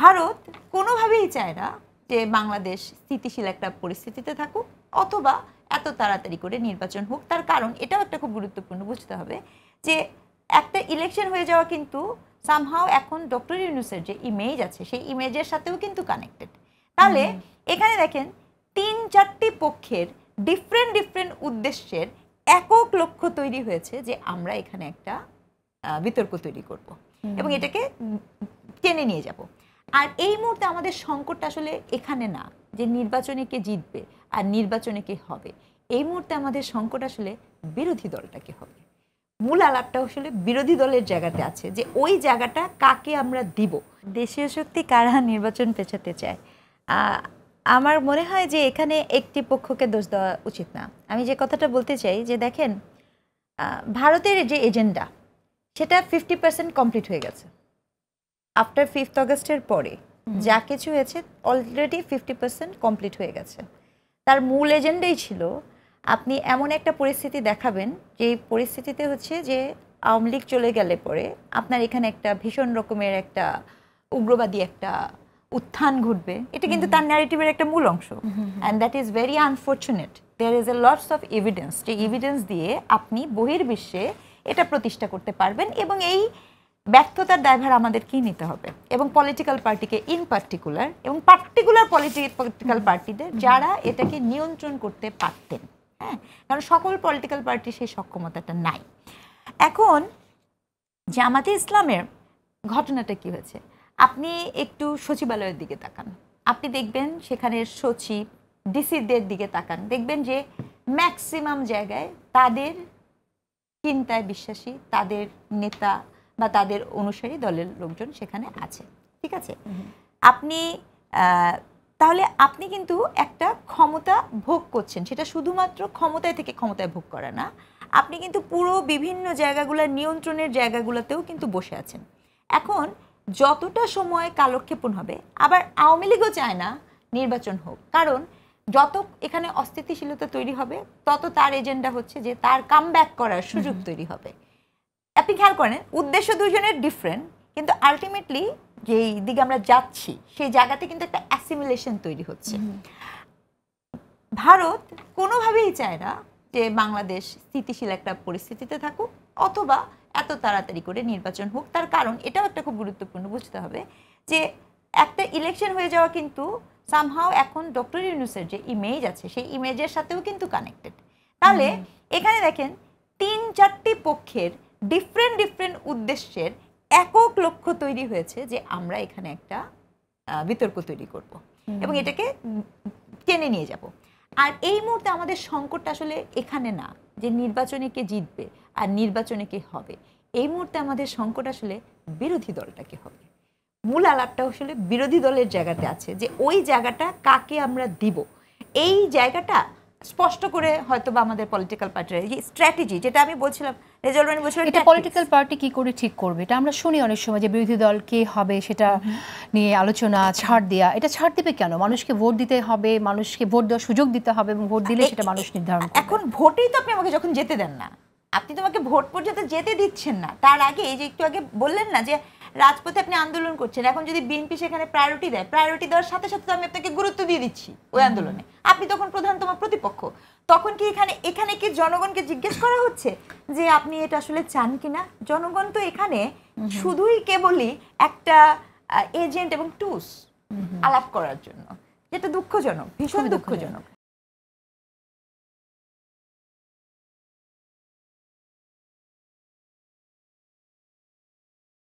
ভারত কোনোভাবেই চায় না যে বাংলাদেশ স্থিতিশীল একটা পরিস্থিতিতে থাকুক অথবা এত তাড়াতাড়ি করে নির্বাচন হোক। তার কারণ এটাও একটা খুব গুরুত্বপূর্ণ বুঝতে হবে যে একটা ইলেকশন হয়ে যাওয়া কিন্তু সামহাও এখন ডক্টর ইউনূসের যে ইমেজ আছে সেই ইমেজের সাথেও কিন্তু কানেক্টেড। তাহলে এখানে দেখেন ৩-৪টি পক্ষের ডিফারেন্ট উদ্দেশ্যের একক লক্ষ্য তৈরি হয়েছে যে আমরা এখানে একটা বিতর্ক তৈরি করব এবং এটাকে টেনে নিয়ে যাব। আর এই মুহূর্তে আমাদের সংকটটা আসলে এখানে না যে নির্বাচনে কে জিতবে আর নির্বাচনে কে হবে, এই মুহূর্তে আমাদের সংকট আসলে বিরোধী দলটাকে হবে। মূল আলাপটা আসলে বিরোধী দলের জায়গাতে আছে যে ওই জায়গাটা কাকে আমরা দিব। দেশীয় শক্তি কারা নির্বাচন পেছাতে চায়, আমার মনে হয় যে এখানে একটি পক্ষকে দোষ দেওয়া উচিত না। আমি যে কথাটা বলতে চাই যে দেখেন ভারতের যে এজেন্ডা সেটা 50% কমপ্লিট হয়ে গেছে। আফটার 5th অগস্টের পরে যা কিছু হয়েছে অলরেডি 50% কমপ্লিট হয়ে গেছে। তার মূল এজেন্ডাই ছিল আপনি এমন একটা পরিস্থিতি দেখাবেন যে পরিস্থিতিতে হচ্ছে যে আওয়ামী লীগ চলে গেলে পরে আপনার এখানে একটা ভীষণ রকমের একটা উগ্রবাদী একটা উত্থান ঘটবে। এটা কিন্তু তার ন্যারেটিভের একটা মূল অংশ। And that is very unfortunate. There is a lots of evidence যে এভিডেন্স দিয়ে আপনি বহির্বিশ্বে এটা প্রতিষ্ঠা করতে পারবেন এবং এই ব্যর্থতার দায়ভার আমাদেরকেই নিতে হবে এবং পলিটিক্যাল পার্টিকে ইন পার্টিকুলার এবং পার্টিকুলার পলিটিক্যাল পার্টিদের যারা এটাকে নিয়ন্ত্রণ করতে পারতেন। হ্যাঁ, কারণ সকল পলিটিক্যাল পার্টির সেই সক্ষমতাটা নাই। এখন জামাতে ইসলামের ঘটনাটা কি হয়েছে, আপনি একটু সচিবালয়ের দিকে তাকান, আপনি দেখবেন সেখানে সচিব ডিসিদের দিকে তাকান, দেখবেন যে ম্যাক্সিমাম জায়গায় তাদের চিন্তায় বিশ্বাসী তাদের নেতা বা তাদের অনুসারী দলের লোকজন সেখানে আছে। ঠিক আছে, আপনি তাহলে আপনি কিন্তু একটা ক্ষমতা ভোগ করছেন, সেটা শুধুমাত্র ক্ষমতায় থেকে ক্ষমতায় ভোগ করা না, আপনি কিন্তু পুরো বিভিন্ন জায়গাগুলোর নিয়ন্ত্রণের জায়গাগুলোতেও কিন্তু বসে আছেন। এখন যতটা সময় কালক্ষেপণ হবে, আবার আওয়ামী লীগও চায় না নির্বাচন হোক, কারণ যত এখানে অস্থিতিশীলতা তৈরি হবে তত তার এজেন্ডা হচ্ছে যে তার কামব্যাক করার সুযোগ তৈরি হবে। আপনি খেয়াল করেন উদ্দেশ্য দুজনের ডিফারেন্ট, কিন্তু আলটিমেটলি যেই দিকে আমরা যাচ্ছি সেই জায়গাতে কিন্তু একটা অ্যাসিমিলেশন তৈরি হচ্ছে। ভারত কোনোভাবেই চায় না যে বাংলাদেশ স্থিতিশীল একটা পরিস্থিতিতে থাকুক অথবা এত তাড়াতাড়ি করে নির্বাচন হোক। তার কারণ এটাও একটা খুব গুরুত্বপূর্ণ বুঝতে হবে যে একটা ইলেকশন হয়ে যাওয়া কিন্তু সামহাও এখন ডক্টর ইউনূসের যে ইমেজ আছে সেই ইমেজের সাথেও কিন্তু কানেক্টেড। তাহলে এখানে দেখেন ৩-৪টি পক্ষের ডিফারেন্ট উদ্দেশ্যের একক লক্ষ্য তৈরি হয়েছে যে আমরা এখানে একটা বিতর্ক তৈরি করব এবং এটাকে টেনে নিয়ে যাব। আর এই মুহূর্তে আমাদের সংকটটা আসলে এখানে না যে নির্বাচনে কে জিতবে আর নির্বাচনে কে হবে, এই মুহূর্তে আমাদের সংকট আসলে বিরোধী দলটাকে হবে। মূল আলাপটা আসলে বিরোধী দলের জায়গাতে আছে যে ওই জায়গাটা কাকে আমরা দিব, এই জায়গাটা স্পষ্ট করে হয়তো বা আমাদের পলিটিক্যাল পার্টির যে স্ট্র্যাটেজি, যেটা আমি বলছিলাম রেজাল্ট বলছিলাম এটা পলিটিক্যাল পার্টি কি করে ঠিক করবে, এটা আমরা শুনি অনেক সময় যে বিরোধী দল কে হবে সেটা নিয়ে আলোচনা, ছাড় দেয়া। এটা ছাড় দিবে কেন? মানুষকে ভোট দিতে হবে, মানুষকে ভোট দেওয়ার সুযোগ দিতে হবে এবং ভোট দিলে সেটা মানুষ নির্ধারণ করবে। এখন ভোটেই তো আপনি আমাকে যখন যেতে দেন না, আপনি তোমাকে ভোট পর্যন্ত যেতে দিচ্ছেন না, তার আগে এই যে একটু আগে বললেন না যে রাজপথে আপনি আন্দোলন করছেন, এখন যদি বিএনপি সেখানে প্রায়োরিটি দেয়, প্রায়োরিটি দেওয়ার সাথে সাথে তো আমি আপনাকে গুরুত্ব দিয়ে দিচ্ছি ওই আন্দোলনে, আপনি তখন প্রধান তোমার প্রতিপক্ষ, তখন কি এখানে কি জনগণকে জিজ্ঞেস করা হচ্ছে যে আপনি এটা আসলে চান কিনা? জনগণ তো এখানে শুধুই কেবলই একটা এজেন্ট এবং টুলস আলাপ করার জন্য, যেটা দুঃখজনক, ভীষণ দুঃখজনক।